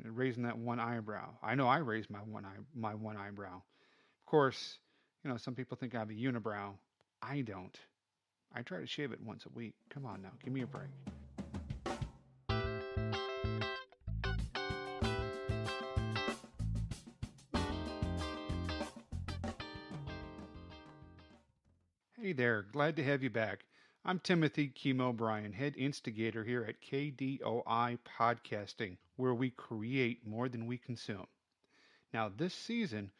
raising that one eyebrow. I know I raised my one eyebrow. Of course, some people think I have a unibrow. I don't. I try to shave it once a week. Come on now, give me a break. Hey there, glad to have you back. I'm Timothy Kimo Brien, head instigator here at KDOI Podcasting, where we create more than we consume. Now, this season,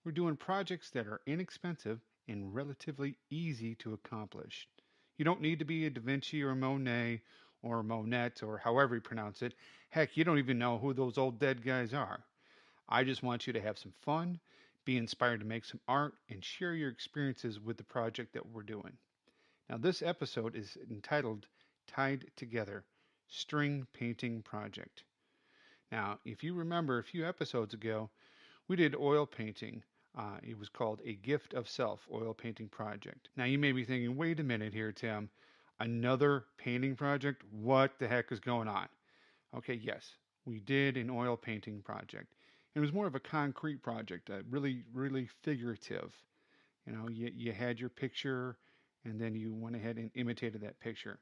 we're doing projects that are inexpensive and relatively easy to accomplish. You don't need to be a Davinci or a Monet or a Monet or however you pronounce it. Heck, you don't even know who those old dead guys are. I just want you to have some fun, be inspired to make some art, and share your experiences with the project that we're doing. Now, this episode is entitled Tied Together String Painting Project. Now, if you remember a few episodes ago, we did oil painting. It was called A Gift of Self Oil Painting Project. Now, you may be thinking, wait a minute here, Tim. Another painting project? What the heck is going on? Okay, yes, we did an oil painting project. It was more of a concrete project, really, really figurative. You had your picture and then you went ahead and imitated that picture.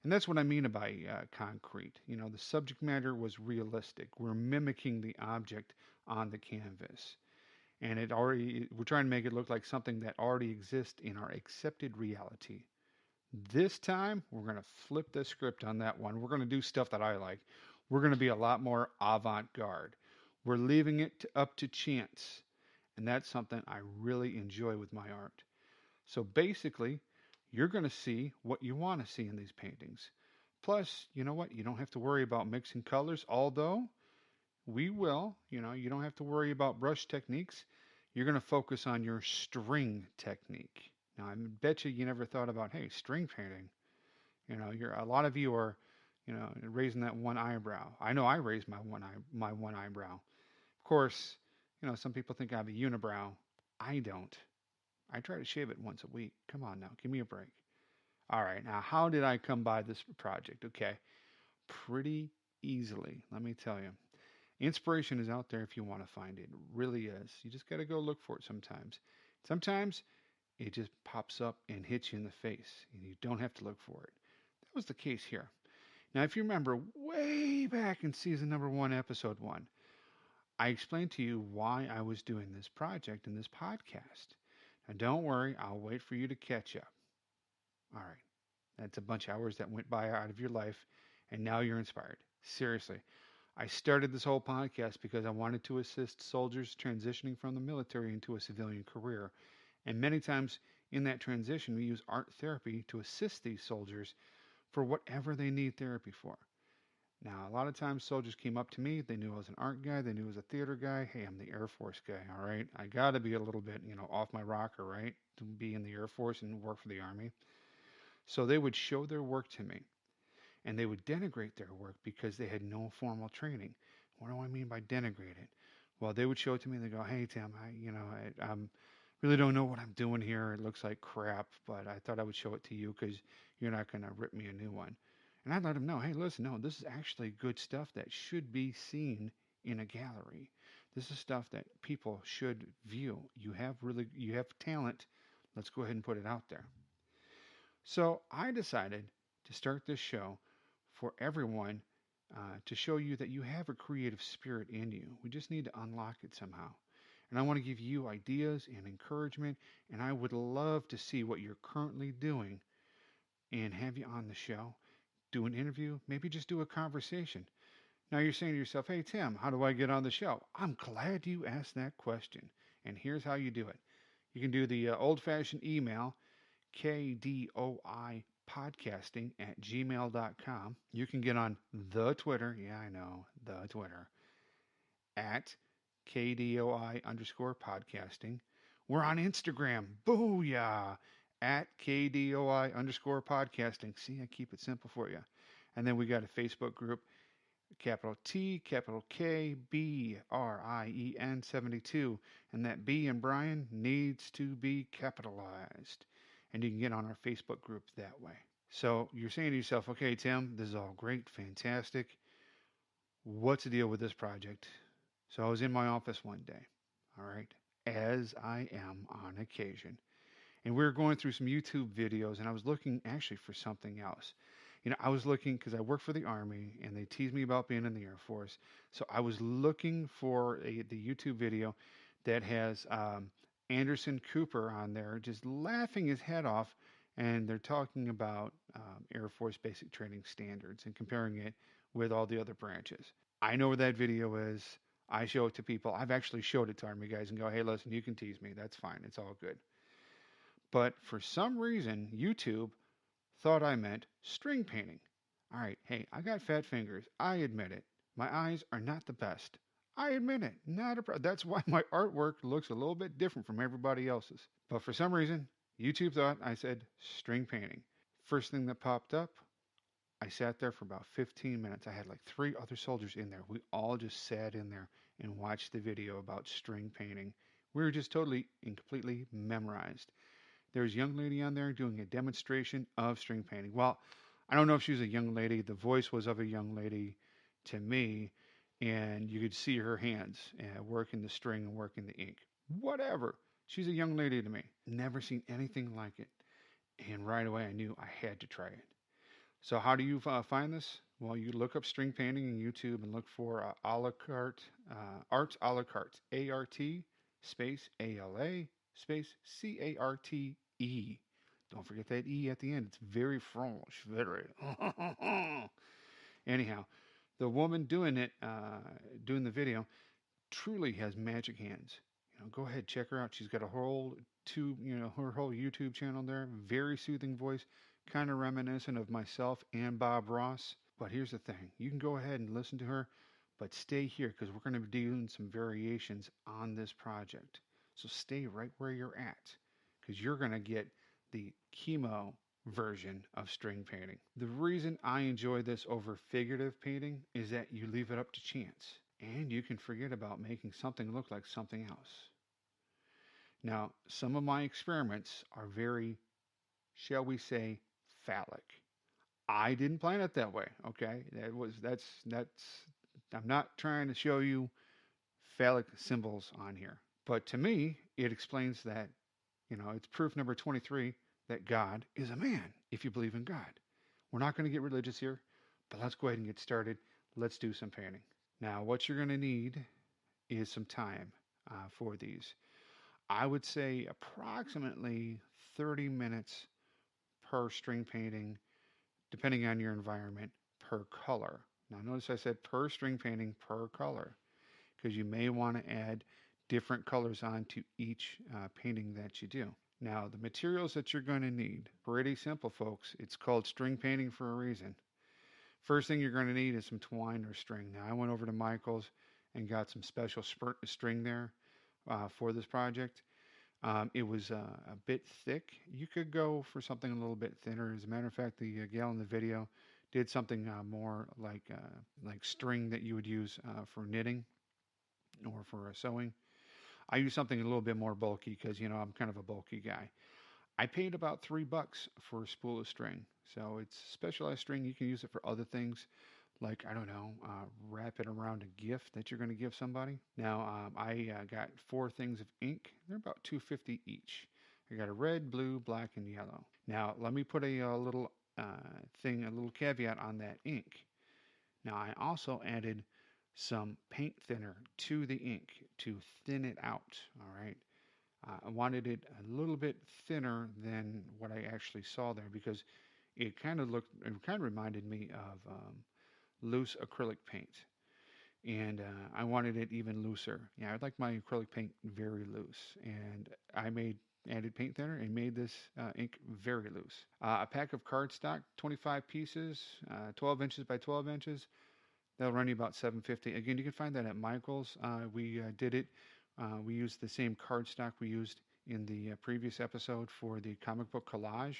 And that's what I mean by concrete. The subject matter was realistic. We're mimicking the object on the canvas. And we're trying to make it look like something that already exists in our accepted reality. This time, we're going to flip the script on that one. We're going to do stuff that I like. We're going to be a lot more avant-garde. We're leaving it up to chance. And that's something I really enjoy with my art. So basically, you're going to see what you want to see in these paintings. Plus, you know what? You don't have to worry about mixing colors, although we will. You don't have to worry about brush techniques. You're going to focus on your string technique. Now, I bet you never thought about, hey, string painting. A lot of you are, raising that one eyebrow. I know I raised my one eyebrow. Of course, some people think I have a unibrow. I don't. I try to shave it once a week. Come on now, give me a break. All right, now how did I come by this project? Okay, pretty easily, let me tell you. Inspiration is out there if you want to find it. It really is. You just got to go look for it sometimes. Sometimes it just pops up and hits you in the face, and you don't have to look for it. That was the case here. Now, if you remember way back in season number 1, episode 1, I explained to you why I was doing this project in this podcast. Now, don't worry, I'll wait for you to catch up. All right, that's a bunch of hours that went by out of your life, and now you're inspired. Seriously, I started this whole podcast because I wanted to assist soldiers transitioning from the military into a civilian career. And many times in that transition, we use art therapy to assist these soldiers for whatever they need therapy for. Now, a lot of times soldiers came up to me. They knew I was an art guy. They knew I was a theater guy. Hey, I'm the Air Force guy, all right? I got to be a little bit, off my rocker, right? To be in the Air Force and work for the Army. So they would show their work to me, and they would denigrate their work because they had no formal training. What do I mean by denigrated? Well, they would show it to me and they go, hey, Tim, I really don't know what I'm doing here. It looks like crap, but I thought I would show it to you because you're not going to rip me a new one. And I'd let them know, hey, listen, no, this is actually good stuff that should be seen in a gallery. This is stuff that people should view. You have talent. Let's go ahead and put it out there. So I decided to start this show for everyone to show you that you have a creative spirit in you. We just need to unlock it somehow. And I want to give you ideas and encouragement, and I would love to see what you're currently doing and have you on the show, do an interview, maybe just do a conversation. Now you're saying to yourself, hey, Tim, how do I get on the show? I'm glad you asked that question. And here's how you do it. You can do the old-fashioned email, KDOI Podcasting at gmail.com. You can get on the Twitter. Yeah, I know, the Twitter. At KDOI_podcasting. We're on Instagram. Booyah! At KDOI_podcasting. See, I keep it simple for you. And then we got a Facebook group, capital T, capital K, BRIEN 72. And that B in Brien needs to be capitalized. And you can get on our Facebook group that way. So you're saying to yourself, okay, Tim, this is all great, fantastic. what's the deal with this project? So I was in my office one day, all right, as I am on occasion. And we were going through some YouTube videos, and I was looking actually for something else. I was looking because I work for the Army, and they tease me about being in the Air Force. So I was looking for the YouTube video that has Anderson Cooper on there, just laughing his head off, and they're talking about Air Force basic training standards and comparing it with all the other branches. I know where that video is. I show it to people. I've actually showed it to Army guys and go, hey, listen, you can tease me. That's fine. It's all good. But for some reason, YouTube thought I meant string painting. All right, hey, I got fat fingers. I admit it. My eyes are not the best. I admit it. Not a problem. That's why my artwork looks a little bit different from everybody else's. But for some reason, YouTube thought I said string painting. First thing that popped up, I sat there for about 15 minutes. I had like 3 other soldiers in there. We all just sat in there and watched the video about string painting. We were just totally and completely memorized. There's a young lady on there doing a demonstration of string painting. Well, I don't know if she was a young lady. The voice was of a young lady to me, and you could see her hands working the string and working the ink. Whatever. She's a young lady to me. Never seen anything like it. And right away, I knew I had to try it. So how do you find this? Well, you look up string painting in YouTube and look for a la carte, arts a la carte, A-R-T space A-L-A space C-A-R-T-E. Don't forget that E at the end. It's very French. Very. Anyhow, the woman doing it, doing the video, truly has magic hands. Go ahead, check her out. She's got a whole her whole YouTube channel there. Very soothing voice, kind of reminiscent of myself and Bob Ross. But here's the thing: you can go ahead and listen to her, but stay here because we're going to be doing some variations on this project. So stay right where you're at because you're going to get the Kimo version of string painting. The reason I enjoy this over figurative painting is that you leave it up to chance and you can forget about making something look like something else. Now, some of my experiments are very, shall we say, phallic. I didn't plan it that way, okay? That's I'm not trying to show you phallic symbols on here. But to me, it explains that, it's proof number 23 that God is a man, if you believe in God. We're not going to get religious here, but let's go ahead and get started. Let's do some painting. Now, what you're going to need is some time for these. I would say approximately 30 minutes per string painting, depending on your environment, per color. Now, notice I said per string painting, per color, because you may want to add different colors onto each painting that you do. Now, the materials that you're going to need, pretty simple, folks. It's called string painting for a reason. First thing you're going to need is some twine or string. Now, I went over to Michael's and got some special string there for this project. It was a bit thick. You could go for something a little bit thinner. As a matter of fact, the gal in the video did something more like string that you would use for knitting or for sewing. I use something a little bit more bulky because I'm kind of a bulky guy. I paid about $3 for a spool of string. So it's specialized string. You can use it for other things like, I don't know, wrap it around a gift that you're going to give somebody. Now, I got 4 things of ink. They're about $2.50 each. I got a red, blue, black, and yellow. Now, let me put a little a little caveat on that ink. Now, I also added some paint thinner to the ink to thin it out, all right? I wanted it a little bit thinner than what I actually saw there because it kind of reminded me of loose acrylic paint. And I wanted it even looser. Yeah, I like my acrylic paint very loose. And I added paint thinner and made this ink very loose. A pack of cardstock, 25 pieces, 12 inches by 12 inches. That'll run you about $7.50. Again, you can find that at Michael's. We did it. We used the same cardstock we used in the previous episode for the comic book collage.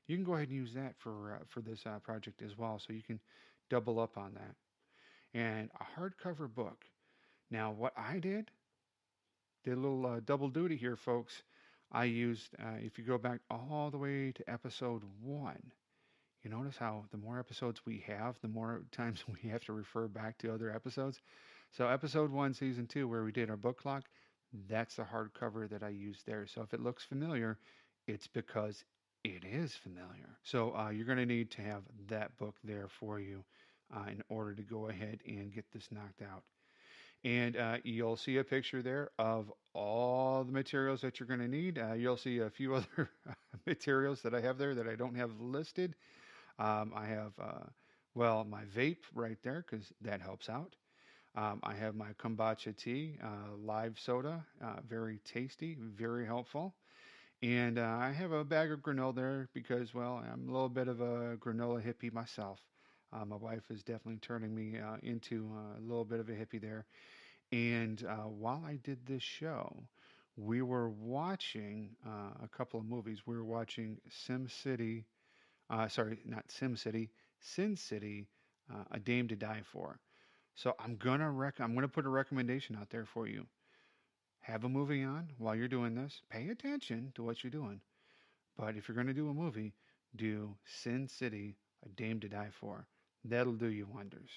You can go ahead and use that for this project as well, so you can double up on that. And a hardcover book. Now, what I did a little double duty here, folks. I used, if you go back all the way to episode 1, You notice how the more episodes we have, the more times we have to refer back to other episodes. So, episode 1, season 2, where we did our book clock, that's the hardcover that I used there. So, if it looks familiar, it's because it is familiar. So, you're going to need to have that book there for you in order to go ahead and get this knocked out. And you'll see a picture there of all the materials that you're going to need. You'll see a few other materials that I have there that I don't have listed. I have, well, my vape right there because that helps out. I have my kombucha tea, live soda, very tasty, very helpful. And I have a bag of granola there because, well, I'm a little bit of a granola hippie myself. My wife is definitely turning me into a little bit of a hippie there. And while I did this show, we were watching a couple of movies. We were watching SimCity, sorry, not SimCity, Sin City, A Dame to Die For. So I'm gonna put a recommendation out there for you. Have a movie on while you're doing this. Pay attention to what you're doing. But if you're gonna do a movie, do Sin City, A Dame to Die For. That'll do you wonders.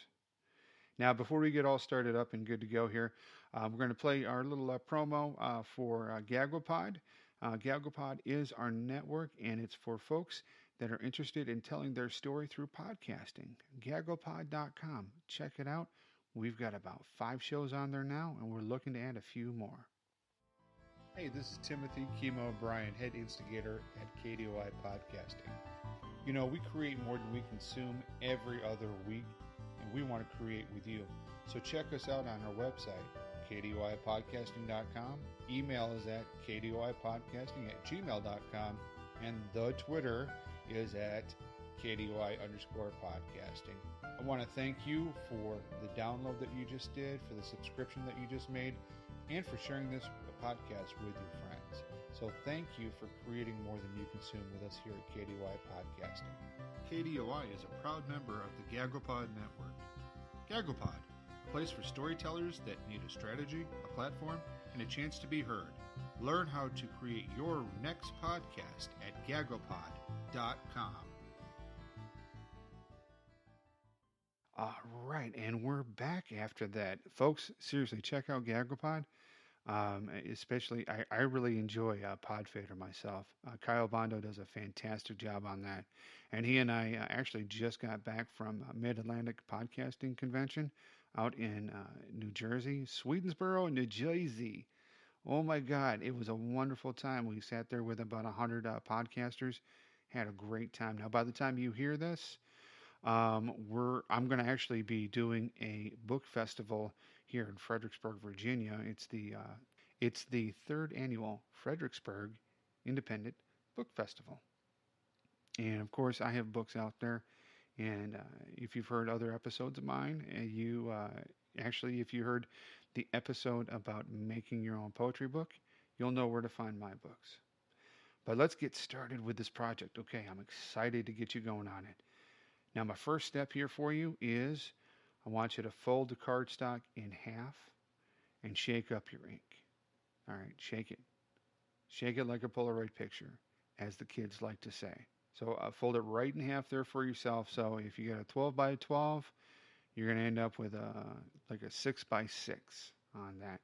Now, before we get all started up and good to go here, we're going to play our little promo for GagwaPod. GagwaPod is our network, and it's for folks that are interested in telling their story through podcasting. GagwaPod.com. Check it out. We've got about 5 shows on there now, and we're looking to add a few more. Hey, this is Timothy Kimo Brien, head instigator at KDOI Podcasting. You know, we create more than we consume every other week, and we want to create with you. So check us out on our website, KDOIPodcasting.com. Email is at KDOIPodcasting@gmail.com, and the Twitter is at KDOI_podcasting. I want to thank you for the download that you just did, for the subscription that you just made, and for sharing this podcast with your friends. So thank you for creating more than you consume with us here at KDOI Podcasting. KDOI is a proud member of the GagwaPod Network. GagwaPod, a place for storytellers that need a strategy, a platform, and a chance to be heard. Learn how to create your next podcast at GagwaPod.com. All right, and we're back after that. Folks, seriously, check out GagwaPod. Especially, I really enjoy Podfader myself. Kyle Bondo does a fantastic job on that. And he and I actually just got back from Mid-Atlantic Podcasting Convention out in New Jersey, Swedensboro, New Jersey. Oh my God, it was a wonderful time. We sat there with about 100 podcasters, had a great time. Now, by the time you hear this, I'm going to actually be doing a book festival here in Fredericksburg, Virginia. It's the 3rd annual Fredericksburg Independent Book Festival, and of course I have books out there. And if you've heard other episodes of mine, actually if you heard the episode about making your own poetry book, you'll know where to find my books. But let's get started with this project. Okay, I'm excited to get you going on it. Now, my first step here for you is I want you to fold the cardstock in half and shake up your ink. All right, shake it. Shake it like a Polaroid picture, as the kids like to say. So fold it right in half there for yourself. So if you got a 12 by 12, you're going to end up with like a 6 by 6 on that.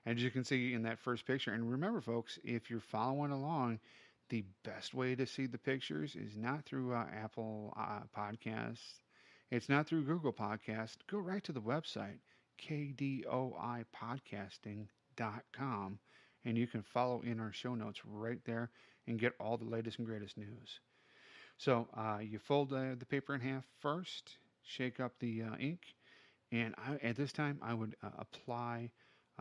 As you can see in that first picture, and remember, folks, if you're following along, the best way to see the pictures is not through Apple Podcasts. It's not through Google Podcasts. Go right to the website, KDOIPodcasting.com, and you can follow in our show notes right there and get all the latest and greatest news. So you fold the paper in half first, shake up the ink, and at this time I would apply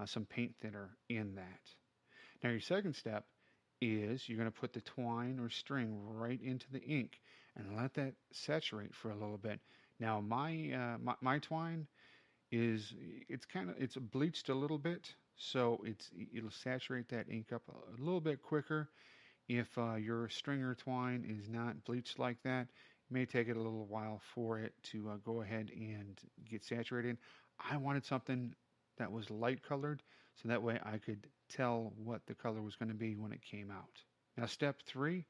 some paint thinner in that. Now your second step is you're going to put the twine or string right into the ink and let that saturate for a little bit. Now my twine it's bleached a little bit, so it'll saturate that ink up a little bit quicker. If your stringer twine is not bleached like that, it may take it a little while for it to go ahead and get saturated. I wanted something that was light colored, so that way I could tell what the color was going to be when it came out. Now, step 3,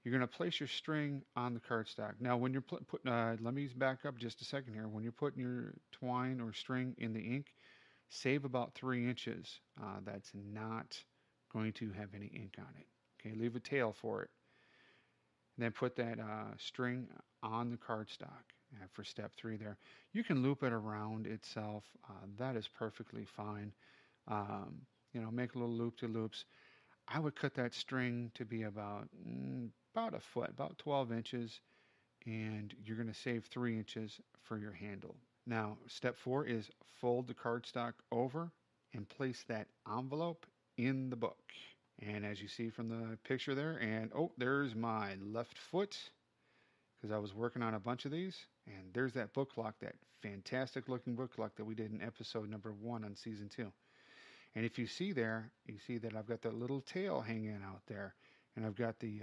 You're going to place your string on the cardstock. Now, when you're putting, let me back up just a second here. When you're putting your twine or string in the ink, save about 3 inches. That's not going to have any ink on it. Okay, leave a tail for it. And then put that string on the cardstock for step 3 there. You can loop it around itself. That is perfectly fine. Um, make a little loop-to-loops. I would cut that string to be about a foot, about 12 inches, and you're going to save 3 inches for your handle. Now, step 4 is fold the cardstock over and place that envelope in the book. And as you see from the picture there, and oh, there's my left foot, because I was working on a bunch of these. And there's that book lock, that fantastic looking book lock that we did in episode number 1 on season 2. And if you see there, you see that I've got that little tail hanging out there, and I've got the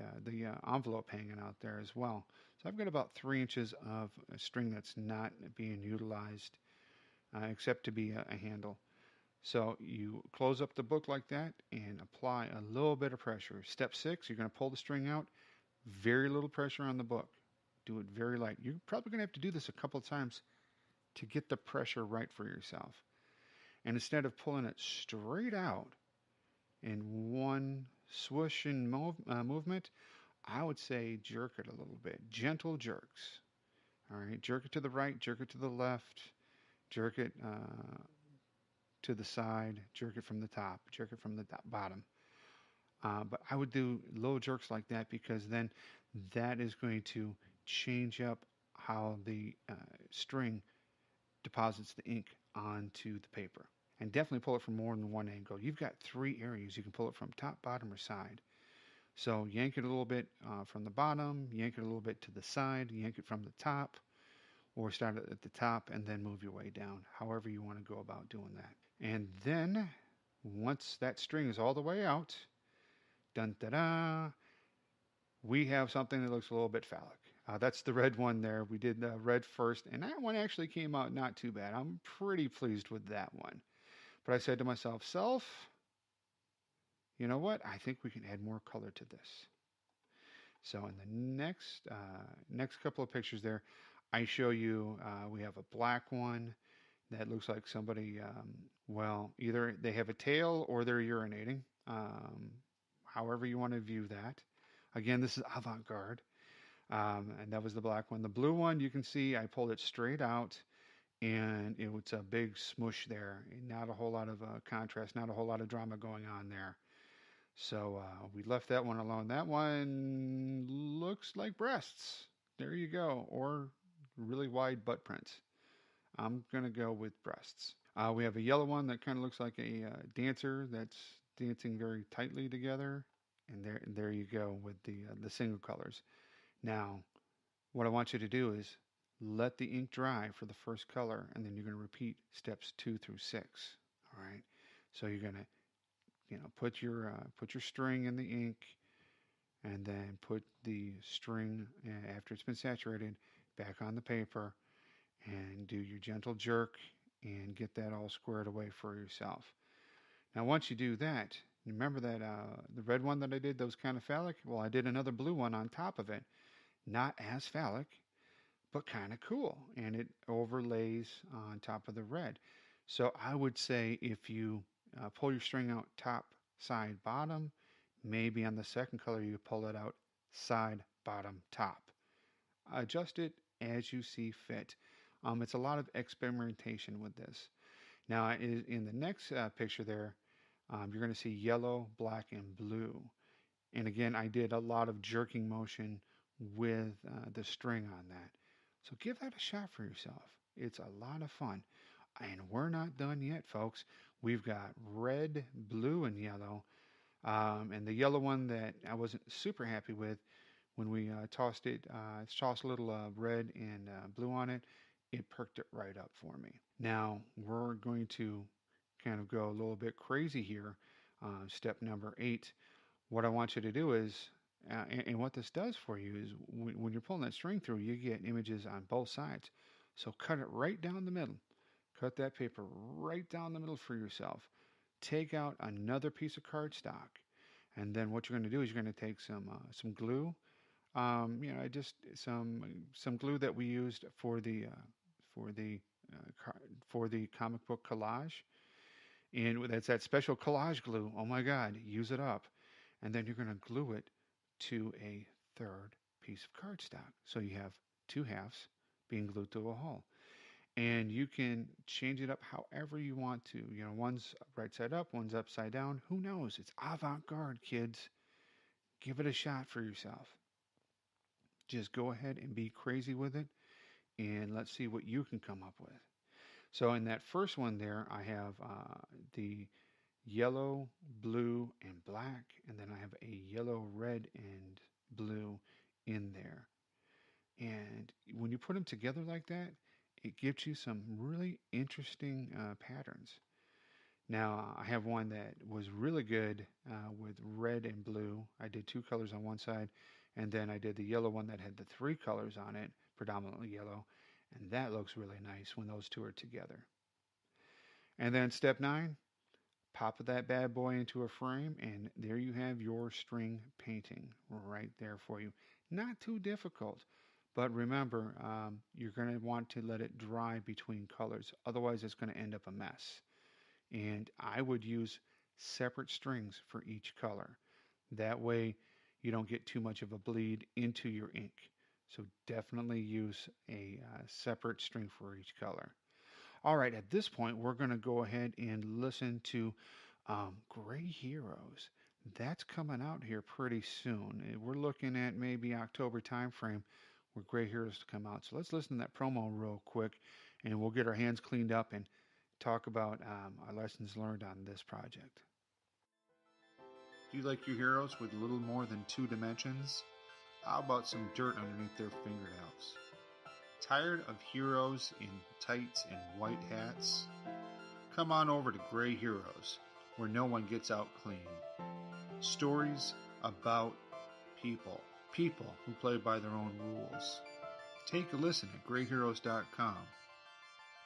envelope hanging out there as well. So I've got about 3 inches of a string that's not being utilized, except to be a handle. So you close up the book like that and apply a little bit of pressure. Step 6, you're going to pull the string out. Very little pressure on the book. Do it very light. You're probably going to have to do this a couple of times to get the pressure right for yourself. And instead of pulling it straight out in one swoosh and movement, I would say jerk it a little bit. Gentle jerks. All right, jerk it to the right, jerk it to the left, jerk it to the side, jerk it from the top, jerk it from the bottom. But I would do little jerks like that, because then that is going to change up how the string deposits the ink onto the paper. And definitely pull it from more than one angle. You've got 3 areas. You can pull it from top, bottom, or side. So yank it a little bit from the bottom, yank it a little bit to the side, yank it from the top, or start at the top and then move your way down, however you want to go about doing that. And then once that string is all the way out, dun da da, we have something that looks a little bit phallic. That's the red one there. We did the red first, and that one actually came out not too bad. I'm pretty pleased with that one. But I said to myself, you know what? I think we can add more color to this. So in the next couple of pictures there, I show you we have a black one that looks like somebody, either they have a tail or they're urinating. However you want to view that. Again, this is avant-garde. And that was the black one. The blue one, you can see I pulled it straight out, and it was a big smoosh there. Not a whole lot of contrast, not a whole lot of drama going on there. So we left that one alone. That one looks like breasts. There you go. Or really wide butt prints. I'm going to go with breasts. We have a yellow one that kind of looks like a dancer that's dancing very tightly together. And there you go with the single colors. Now, what I want you to do is let the ink dry for the first color, and then you're going to repeat steps 2 through 6. All right. So you're going to, put your string in the ink, and then put the string after it's been saturated back on the paper, and do your gentle jerk and get that all squared away for yourself. Now, once you do that, remember that the red one that I did that was kind of phallic? Well, I did another blue one on top of it. Not as phallic, but kind of cool. And it overlays on top of the red. So I would say if you pull your string out top, side, bottom, maybe on the second color you pull it out side, bottom, top. Adjust it as you see fit. It's a lot of experimentation with this. Now, in the next picture there, you're going to see yellow, black, and blue. And again, I did a lot of jerking motion with the string on that. So give that a shot for yourself. It's a lot of fun. And we're not done yet, folks. We've got red, blue, and yellow. And the yellow one that I wasn't super happy with, when we tossed a little red and blue on it, it perked it right up for me. Now, we're going to kind of go a little bit crazy here. Step number 8. What I want you to do is, and what this does for you is when you're pulling that string through, you get images on both sides. So cut it right down the middle. Cut that paper right down the middle for yourself. Take out another piece of cardstock. And then what you're going to do is you're going to take some glue, Just some glue that we used for the for the comic book collage, and that's that special collage glue. Oh my God, use it up, and then you're going to glue it to a third piece of cardstock. So you have two halves being glued to a hole, and you can change it up however you want to. One's right side up, one's upside down. Who knows? It's avant-garde, kids. Give it a shot for yourself. Just go ahead and be crazy with it, and let's see what you can come up with. So in that first one there, I have the yellow, blue, and black, and then I have a yellow, red, and blue in there. And when you put them together like that, it gives you some really interesting patterns. Now, I have one that was really good with red and blue. I did two colors on one side, and then I did the yellow one that had the three colors on it, predominantly yellow, and that looks really nice when those two are together. And then step 9, pop that bad boy into a frame, and there you have your string painting right there for you. Not too difficult, but remember, you're going to want to let it dry between colors. Otherwise, it's going to end up a mess. And I would use separate strings for each color. That way, you don't get too much of a bleed into your ink. So definitely use a separate string for each color. All right, at this point, we're going to go ahead and listen to Gray Heroes. That's coming out here pretty soon. We're looking at maybe October timeframe where Gray Heroes to come out. So let's listen to that promo real quick, and we'll get our hands cleaned up and talk about our lessons learned on this project. Do you like your heroes with little more than 2 dimensions? How about some dirt underneath their fingernails? Tired of heroes in tights and white hats? Come on over to Gray Heroes, where no one gets out clean. Stories about people. People who play by their own rules. Take a listen at grayheroes.com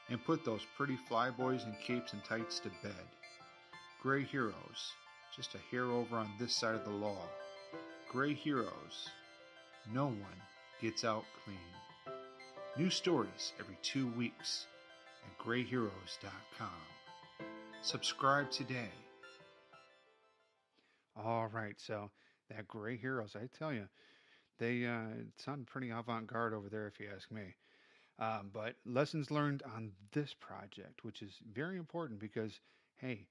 and put those pretty flyboys in capes and tights to bed. Gray Heroes, just a hair over on this side of the law. Gray Heroes, no one gets out clean. New stories every 2 weeks at grayheroes.com. Subscribe today. All right, so that Gray Heroes, I tell you, they sound pretty avant-garde over there if you ask me. But lessons learned on this project, which is very important because, hey,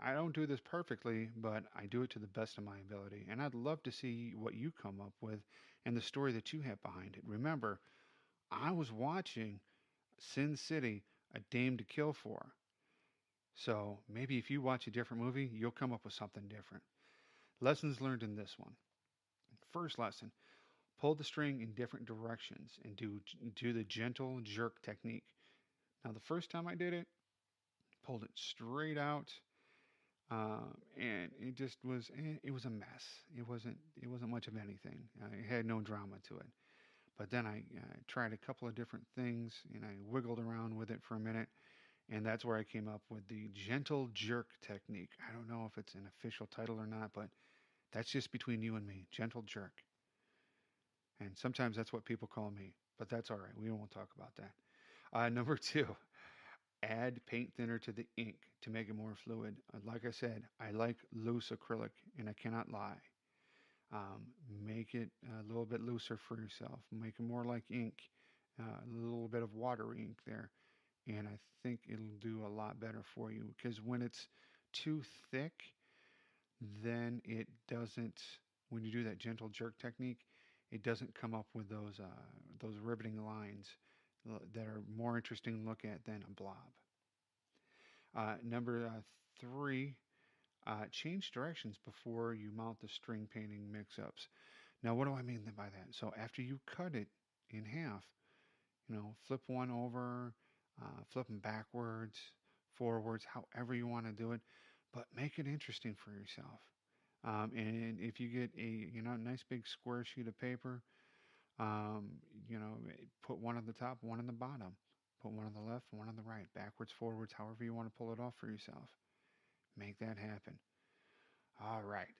I don't do this perfectly, but I do it to the best of my ability. And I'd love to see what you come up with and the story that you have behind it. Remember, I was watching Sin City, A Dame to Kill For. So maybe if you watch a different movie, you'll come up with something different. Lessons learned in this one. First lesson, pull the string in different directions and do the gentle jerk technique. Now, the first time I did it, pulled it straight out, and it just was it was a mess. It wasn't much of anything. It had no drama to it. But then I tried a couple of different things, and I wiggled around with it for a minute, and that's where I came up with the gentle jerk technique. I don't know if it's an official title or not, but that's just between you and me. Gentle jerk. And sometimes that's what people call me, but that's all right. We won't talk about that. Number 2, add paint thinner to the ink to make it more fluid. Like I said, I like loose acrylic, and I cannot lie. Make it a little bit looser for yourself. Make it more like ink, a little bit of water ink there, and I think it'll do a lot better for you. Because when it's too thick, then it doesn't. When you do that gentle jerk technique, it doesn't come up with those riveting lines that are more interesting to look at than a blob. Number 3, change directions before you mount the string painting mix-ups. Now, what do I mean by that? So after you cut it in half, flip one over, flip them backwards, forwards, however you want to do it, but make it interesting for yourself. And if you get a nice big square sheet of paper, put one on the top, one on the bottom, put one on the left, one on the right, backwards, forwards, however you want to pull it off for yourself. Make that happen. All right.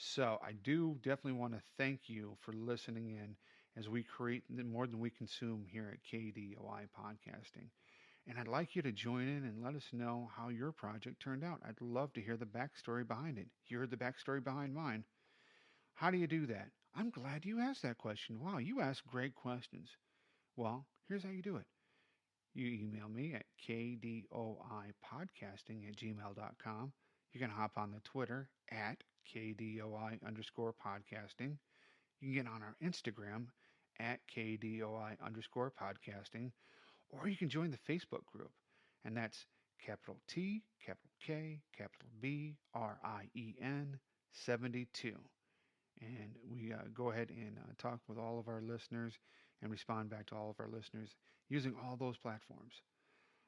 So I do definitely want to thank you for listening in as we create more than we consume here at KDOI Podcasting. And I'd like you to join in and let us know how your project turned out. I'd love to hear the backstory behind it. You heard the backstory behind mine. How do you do that? I'm glad you asked that question. Wow, you ask great questions. Well, here's how you do it. You email me at kdoipodcasting@gmail.com. You can hop on the Twitter at KDOI underscore podcasting. You can get on our Instagram at KDOI underscore podcasting, or you can join the Facebook group, and that's capital T, capital K, capital B, RIEN 72. And we go ahead and talk with all of our listeners and respond back to all of our listeners using all those platforms.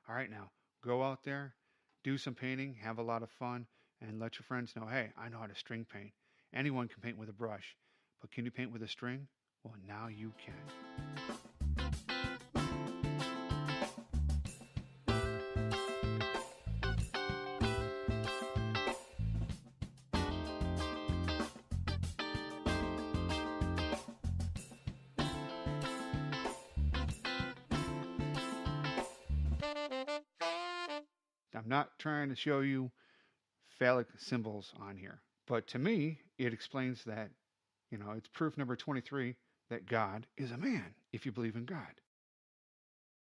All right, now go out there, do some painting, have a lot of fun, and let your friends know, hey, I know how to string paint. Anyone can paint with a brush, but can you paint with a string? Well, now you can. I'm not trying to show you phallic symbols on here, but to me, it explains that, it's proof number 23 that God is a man, if you believe in God.